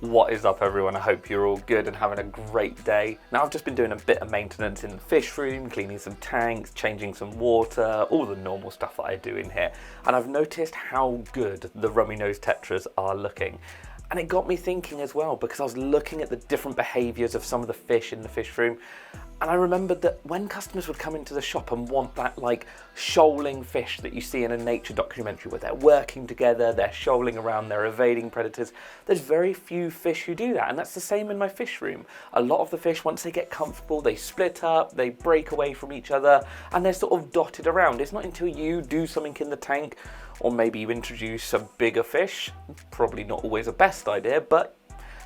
What is up everyone, I hope you're all good and having a great day. Now I've just been doing a bit of maintenance in the fish room, cleaning some tanks, changing some water, all the normal stuff that I do in here. And I've noticed how good the Rummynose Tetras are looking. And it got me thinking as well, because I was looking at the different behaviours of some of the fish in the fish room. And I remembered that when customers would come into the shop and want that like shoaling fish that you see in a nature documentary where they're working together, they're shoaling around, they're evading predators, there's very few fish who do that. And that's the same in my fish room. A lot of the fish, once they get comfortable, they split up, they break away from each other, and they're sort of dotted around. It's not until you do something in the tank, or maybe you introduce a bigger fish, probably not always the best idea, but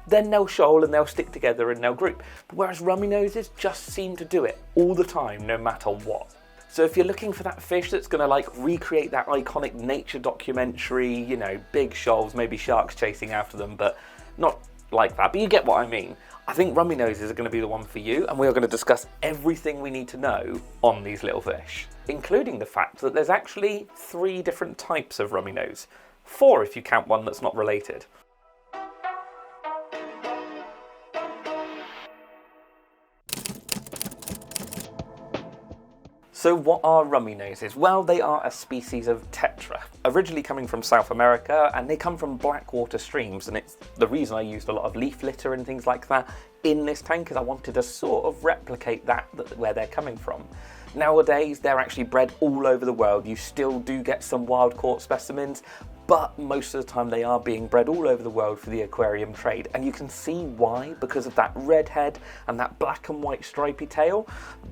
then they'll shoal and they'll stick together and they'll group. But whereas Rummynoses just seem to do it all the time, no matter what. So if you're looking for that fish that's going to like recreate that iconic nature documentary, you know, big shoals, maybe sharks chasing after them, but not like that, but you get what I mean. I think Rummynoses are going to be the one for you, and we are going to discuss everything we need to know on these little fish, including the fact that there's actually 3 different types of Rummynose. 4 if you count one that's not related. So what are Rummynoses? Well, they are a species of tetra, originally coming from South America, and they come from blackwater streams, and it's the reason I used a lot of leaf litter and things like that in this tank, is I wanted to sort of replicate that where they're coming from. Nowadays, they're actually bred all over the world. You still do get some wild caught specimens, but most of the time they are being bred all over the world for the aquarium trade. And you can see why, because of that red head and that black and white stripy tail.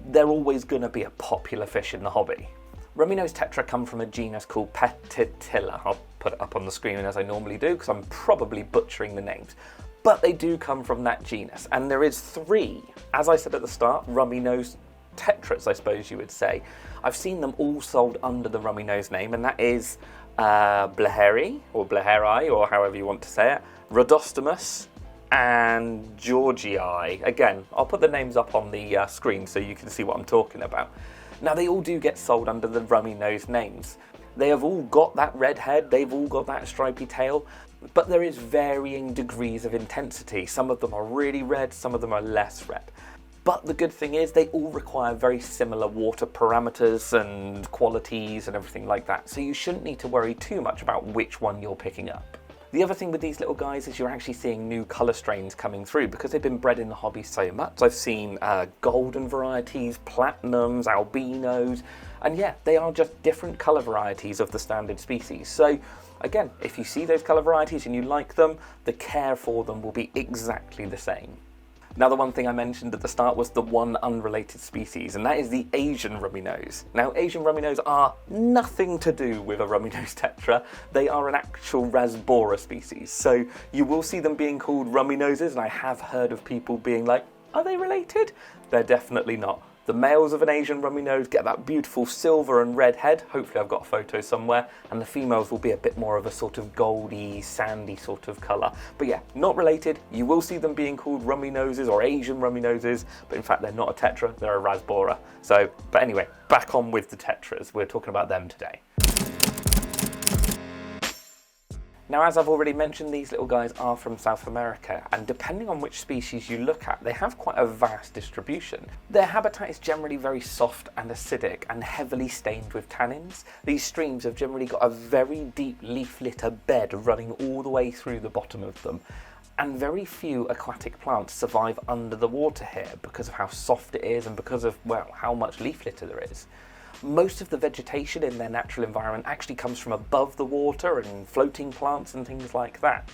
They're always going to be a popular fish in the hobby. Rummynose Tetra come from a genus called Petitella. I'll put it up on the screen as I normally do, because I'm probably butchering the names. But they do come from that genus, and there is 3, as I said at the start, Rummynose Tetras, I suppose you would say. I've seen them all sold under the Rummynose name, and that is bleheri, or bleheri, or however you want to say it, Nannostomus, and Georgii. Again, I'll put the names up on the screen so you can see what I'm talking about. Now, they all do get sold under the Rummynose names. They have all got that red head, they've all got that stripy tail, but there is varying degrees of intensity. Some of them are really red, some of them are less red. But the good thing is they all require very similar water parameters and qualities and everything like that. So you shouldn't need to worry too much about which one you're picking up. The other thing with these little guys is you're actually seeing new colour strains coming through because they've been bred in the hobby so much. I've seen golden varieties, platinums, albinos, and yeah, they are just different colour varieties of the standard species. So again, if you see those colour varieties and you like them, the care for them will be exactly the same. Now, the one thing I mentioned at the start was the one unrelated species, and that is the Asian Rummynose. Now, Asian Rummynose are nothing to do with a Rummynose Tetra. They are an actual Rasbora species. So you will see them being called Rummynoses, and I have heard of people being like, are they related? They're definitely not. The males of an Asian Rummynose get that beautiful silver and red head. Hopefully I've got a photo somewhere. And the females will be a bit more of a sort of goldy, sandy sort of colour. But yeah, not related. You will see them being called Rummynoses or Asian Rummynoses, but in fact they're not a Tetra, they're a Rasbora. So, but anyway, back on with the Tetras. We're talking about them today. Now, as I've already mentioned, these little guys are from South America, and depending on which species you look at, they have quite a vast distribution. Their habitat is generally very soft and acidic and heavily stained with tannins. These streams have generally got a very deep leaf litter bed running all the way through the bottom of them. And very few aquatic plants survive under the water here because of how soft it is and because of, well, how much leaf litter there is. Most of the vegetation in their natural environment actually comes from above the water and floating plants and things like that.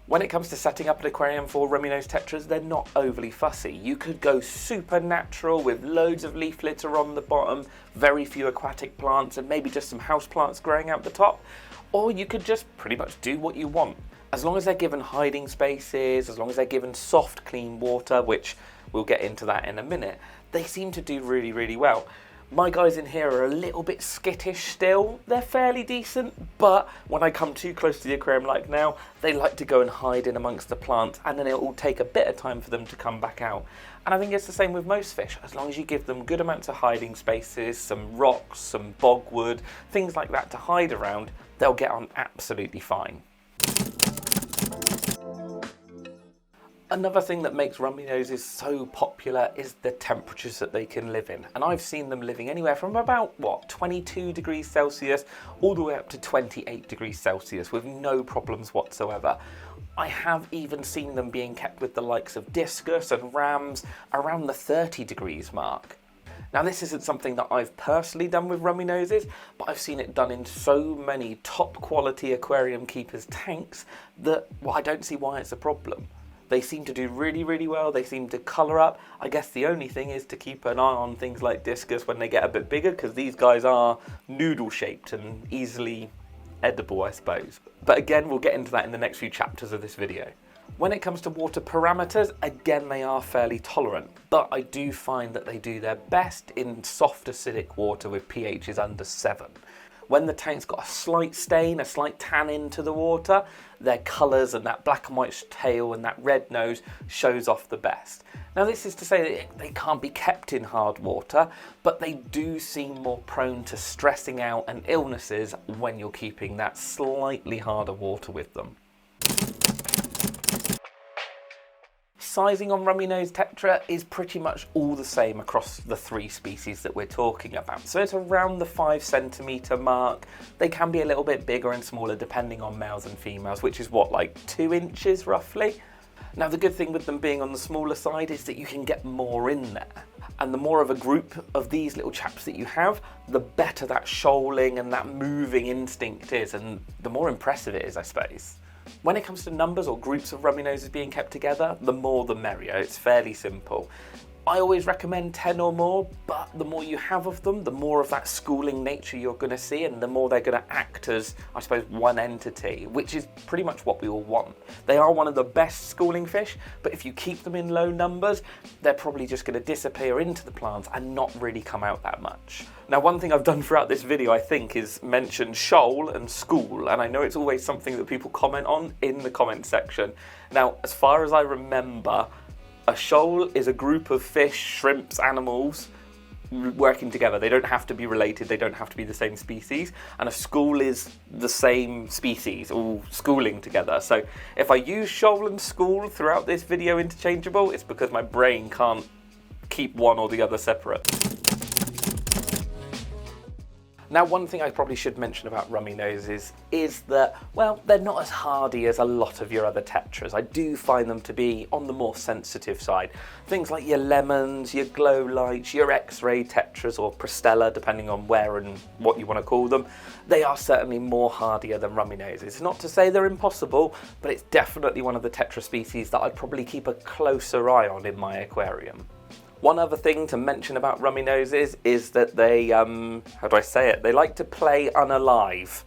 When it comes to setting up an aquarium for Rummynose Tetras, they're not overly fussy. You could go super natural with loads of leaf litter on the bottom, very few aquatic plants, and maybe just some house plants growing out the top. Or you could just pretty much do what you want. As long as they're given hiding spaces, as long as they're given soft, clean water, which we'll get into that in a minute, they seem to do really, really well. My guys in here are a little bit skittish still. They're fairly decent, but when I come too close to the aquarium like now, they like to go and hide in amongst the plants, and then it will take a bit of time for them to come back out. And I think it's the same with most fish. As long as you give them good amounts of hiding spaces, some rocks, some bogwood, things like that to hide around, they'll get on absolutely fine. Another thing that makes Rummynoses so popular is the temperatures that they can live in. And I've seen them living anywhere from about, 22 degrees Celsius all the way up to 28 degrees Celsius with no problems whatsoever. I have even seen them being kept with the likes of discus and rams around the 30 degrees mark. Now, this isn't something that I've personally done with Rummynoses, but I've seen it done in so many top quality aquarium keepers' tanks that, I don't see why it's a problem. They seem to do really, really well. They seem to colour up. I guess the only thing is to keep an eye on things like discus when they get a bit bigger, because these guys are noodle shaped and easily edible, I suppose. But again, we'll get into that in the next few chapters of this video. When it comes to water parameters, again, they are fairly tolerant, but I do find that they do their best in soft acidic water with pHs under 7. When the tank's got a slight stain, a slight tan into the water, their colours and that black and white tail and that red nose shows off the best. Now, this is to say that they can't be kept in hard water, but they do seem more prone to stressing out and illnesses when you're keeping that slightly harder water with them. Sizing on Rummynose Tetra is pretty much all the same across the 3 species that we're talking about. So it's around the 5 centimetre mark. They can be a little bit bigger and smaller depending on males and females, which is like 2 inches roughly. Now, the good thing with them being on the smaller side is that you can get more in there. And the more of a group of these little chaps that you have, the better that shoaling and that moving instinct is, and the more impressive it is, I suppose. When it comes to numbers or groups of Rummynoses being kept together, the more the merrier. It's fairly simple. I always recommend 10 or more, but the more you have of them, the more of that schooling nature you're going to see, and the more they're going to act as, I suppose, one entity, which is pretty much what we all want. They are one of the best schooling fish, but if you keep them in low numbers, they're probably just going to disappear into the plants and not really come out that much. Now, one thing I've done throughout this video, I think, is mention shoal and school, and I know it's always something that people comment on in the comment section. Now, as far as I remember, a shoal is a group of fish, shrimps, animals working together. They don't have to be related, they don't have to be the same species, and a school is the same species, all schooling together. So if I use shoal and school throughout this video interchangeable, it's because my brain can't keep one or the other separate. Now, one thing I probably should mention about Rummynoses is that, they're not as hardy as a lot of your other tetras. I do find them to be on the more sensitive side. Things like your lemons, your glow lights, your X-ray tetras or Petitella, depending on where and what you want to call them, they are certainly more hardier than Rummynoses. Not to say they're impossible, but it's definitely one of the tetra species that I'd probably keep a closer eye on in my aquarium. One other thing to mention about Rummynoses is that they, they like to play unalive.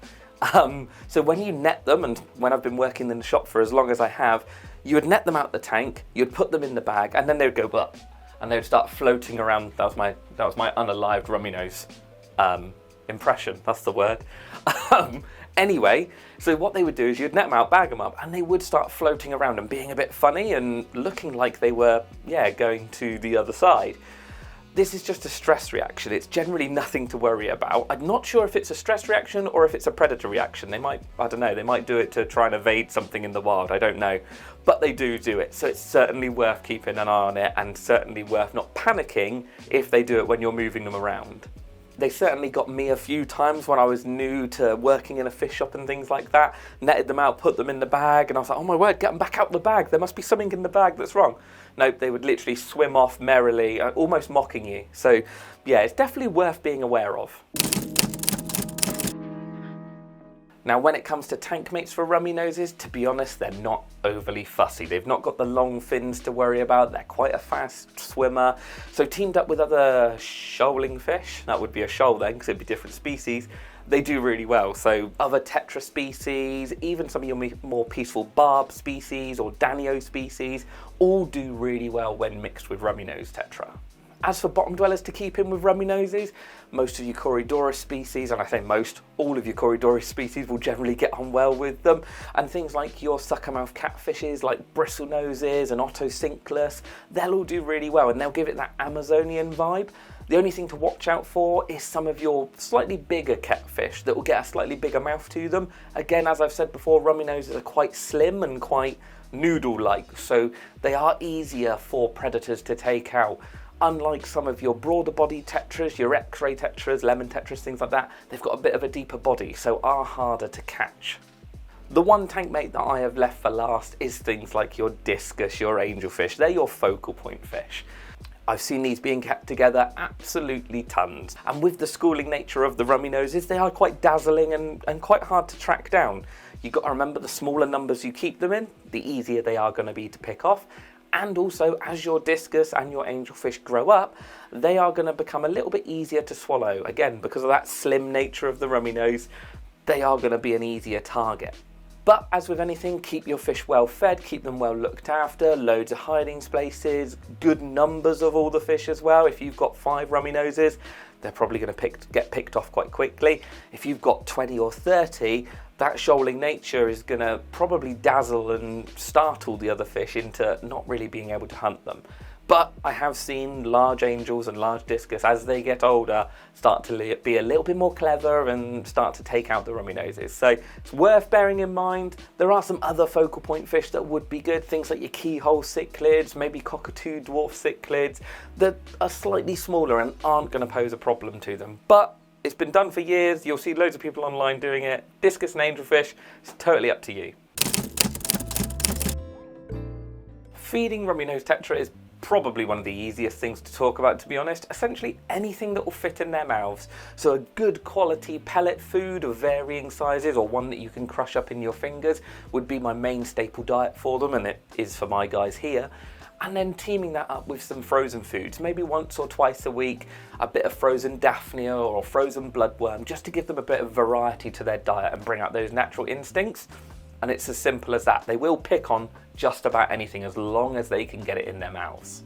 So when you net them, and when I've been working in the shop for as long as I have, you would net them out the tank, you'd put them in the bag, and then they would go up, and they would start floating around. That was my unalived Rummynose impression, that's the word. Anyway, so what they would do is you'd net them out, bag them up, and they would start floating around and being a bit funny and looking like they were, going to the other side. This is just a stress reaction. It's generally nothing to worry about. I'm not sure if it's a stress reaction or if it's a predator reaction. They might, they might do it to try and evade something in the wild, I don't know. But they do it, so it's certainly worth keeping an eye on it and certainly worth not panicking if they do it when you're moving them around. They certainly got me a few times when I was new to working in a fish shop and things like that. Netted them out, put them in the bag, and I was like, oh my word, get them back out the bag. There must be something in the bag that's wrong. Nope, they would literally swim off merrily, almost mocking you. So yeah, it's definitely worth being aware of. Now, when it comes to tank mates for Rummynoses, to be honest, they're not overly fussy. They've not got the long fins to worry about. They're quite a fast swimmer. So teamed up with other shoaling fish, that would be a shoal then, because it'd be different species, they do really well. So other tetra species, even some of your more peaceful barb species or danio species, all do really well when mixed with Rummynose Tetra. As for bottom dwellers to keep in with Rummynoses, most of your Echinodorus species, and I say most, all of your Echinodorus species will generally get on well with them. And things like your suckermouth catfishes like bristlenoses and ottocinclus, they'll all do really well and they'll give it that Amazonian vibe. The only thing to watch out for is some of your slightly bigger catfish that will get a slightly bigger mouth to them. Again, as I've said before, Rummynoses are quite slim and quite noodle-like, so they are easier for predators to take out. Unlike some of your broader body tetras, your X-ray tetras, lemon tetras, things like that, they've got a bit of a deeper body, so are harder to catch. The one tank mate that I have left for last is things like your discus, your angelfish. They're your focal point fish. I've seen these being kept together absolutely tons. And with the schooling nature of the Rummynoses, they are quite dazzling and quite hard to track down. You've got to remember, the smaller numbers you keep them in, the easier they are going to be to pick off. And also, as your discus and your angelfish grow up, they are going to become a little bit easier to swallow. Again, because of that slim nature of the Rummynose, they are going to be an easier target. But as with anything, keep your fish well fed, keep them well looked after, loads of hiding spaces, good numbers of all the fish as well. If you've got 5 Rummynoses, they're probably going to get picked off quite quickly. If you've got 20 or 30, that shoaling nature is going to probably dazzle and startle the other fish into not really being able to hunt them. But I have seen large angels and large discus, as they get older, start to be a little bit more clever and start to take out the Rummynoses. So it's worth bearing in mind. There are some other focal point fish that would be good, things like your keyhole cichlids, maybe cockatoo dwarf cichlids, that are slightly smaller and aren't going to pose a problem to them. But it's been done for years. You'll see loads of people online doing it. Discus and angelfish, it's totally up to you. Feeding Rummynose Tetra is probably one of the easiest things to talk about, to be honest. Essentially anything that will fit in their mouths. So a good quality pellet food of varying sizes, or one that you can crush up in your fingers, would be my main staple diet for them, and it is for my guys here. And then teaming that up with some frozen foods, maybe once or twice a week, a bit of frozen daphnia or frozen bloodworm, just to give them a bit of variety to their diet and bring out those natural instincts. And it's as simple as that. They will pick on just about anything as long as they can get it in their mouths.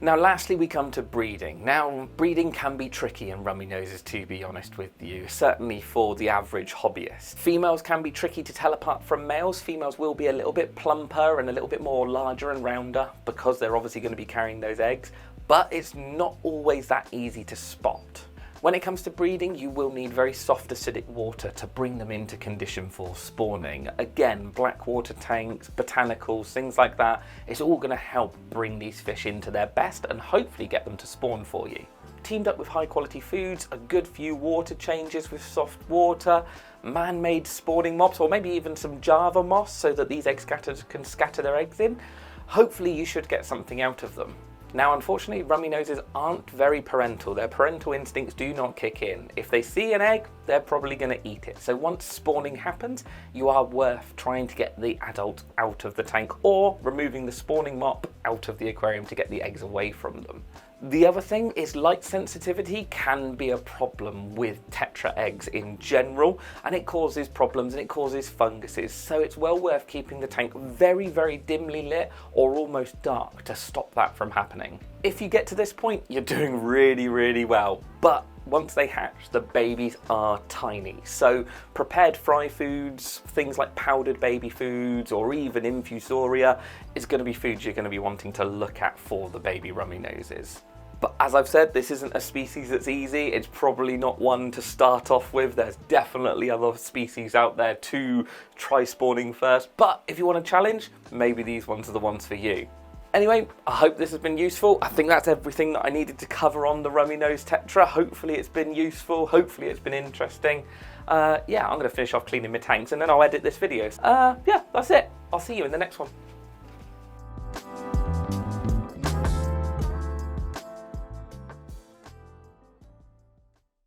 Now lastly, we come to breeding. Now, breeding can be tricky in Rummynoses, to be honest with you, certainly for the average hobbyist. Females can be tricky to tell apart from males. Females will be a little bit plumper and a little bit more larger and rounder because they're obviously going to be carrying those eggs, but it's not always that easy to spot. When it comes to breeding, you will need very soft acidic water to bring them into condition for spawning. Again, black water tanks, botanicals, things like that, it's all going to help bring these fish into their best and hopefully get them to spawn for you. Teamed up with high quality foods, a good few water changes with soft water, man-made spawning mops, or maybe even some Java moss so that these egg scatters can scatter their eggs in, hopefully you should get something out of them. Now, unfortunately, Rummynoses aren't very parental. Their parental instincts do not kick in. If they see an egg, they're probably going to eat it. So once spawning happens, you are worth trying to get the adult out of the tank or removing the spawning mop out of the aquarium to get the eggs away from them. The other thing is light sensitivity can be a problem with tetra eggs in general, and it causes problems and it causes funguses. So it's well worth keeping the tank very, very dimly lit or almost dark to stop that from happening. If you get to this point, you're doing really, really well. But once they hatch, the babies are tiny. So prepared fry foods, things like powdered baby foods, or even infusoria is going to be foods you're going to be wanting to look at for the baby Rummynoses. But as I've said, this isn't a species that's easy. It's probably not one to start off with. There's definitely other species out there to try spawning first. But if you want a challenge, maybe these ones are the ones for you. Anyway, I hope this has been useful. I think that's everything that I needed to cover on the Rummynose Tetra. Hopefully it's been useful. Hopefully it's been interesting. Yeah, I'm going to finish off cleaning my tanks and then I'll edit this video. Yeah, that's it. I'll see you in the next one.